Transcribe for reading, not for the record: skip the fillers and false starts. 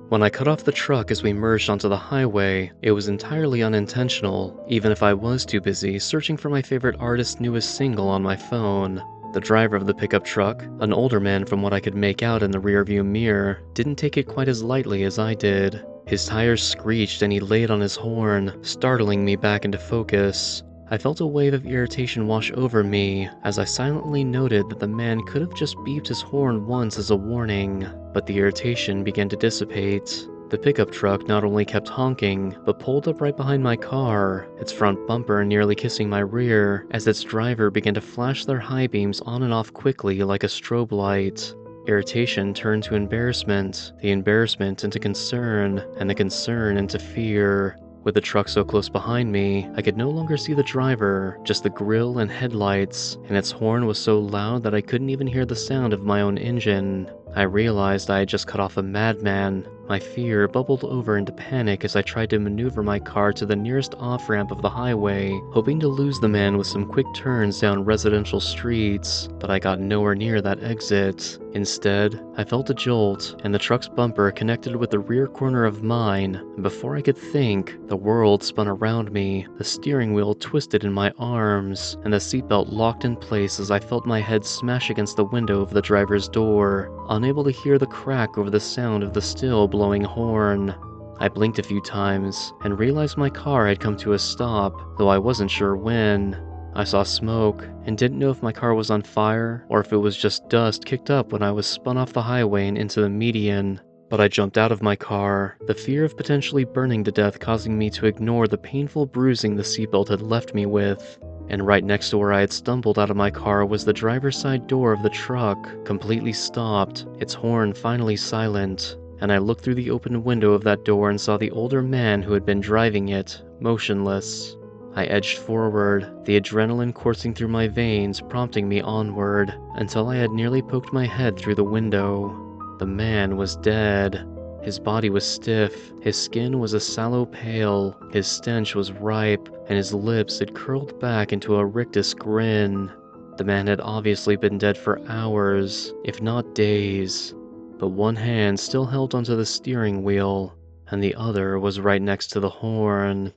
When I cut off the truck as we merged onto the highway, it was entirely unintentional, even if I was too busy searching for my favorite artist's newest single on my phone. The driver of the pickup truck, an older man from what I could make out in the rearview mirror, didn't take it quite as lightly as I did. His tires screeched and he laid on his horn, startling me back into focus. I felt a wave of irritation wash over me as I silently noted that the man could have just beeped his horn once as a warning, but the irritation began to dissipate. The pickup truck not only kept honking, but pulled up right behind my car, its front bumper nearly kissing my rear as its driver began to flash their high beams on and off quickly like a strobe light. Irritation turned to embarrassment, the embarrassment into concern, and the concern into fear. With the truck so close behind me, I could no longer see the driver, just the grille and headlights, and its horn was so loud that I couldn't even hear the sound of my own engine. I realized I had just cut off a madman. My fear bubbled over into panic as I tried to maneuver my car to the nearest off-ramp of the highway, hoping to lose the man with some quick turns down residential streets, but I got nowhere near that exit. Instead, I felt a jolt, and the truck's bumper connected with the rear corner of mine, and before I could think, the world spun around me, the steering wheel twisted in my arms, and the seatbelt locked in place as I felt my head smash against the window of the driver's door, unable to hear the crack over the sound of the still blowing horn. I blinked a few times and realized my car had come to a stop, though I wasn't sure when. I saw smoke and didn't know if my car was on fire or if it was just dust kicked up when I was spun off the highway and into the median. But I jumped out of my car, the fear of potentially burning to death causing me to ignore the painful bruising the seatbelt had left me with. And right next to where I had stumbled out of my car was the driver's side door of the truck, completely stopped, its horn finally silent. And I looked through the open window of that door and saw the older man who had been driving it, motionless. I edged forward, the adrenaline coursing through my veins prompting me onward, until I had nearly poked my head through the window. The man was dead. His body was stiff, his skin was a sallow pale, his stench was ripe, and his lips had curled back into a rictus grin. The man had obviously been dead for hours, if not days, but one hand still held onto the steering wheel, and the other was right next to the horn.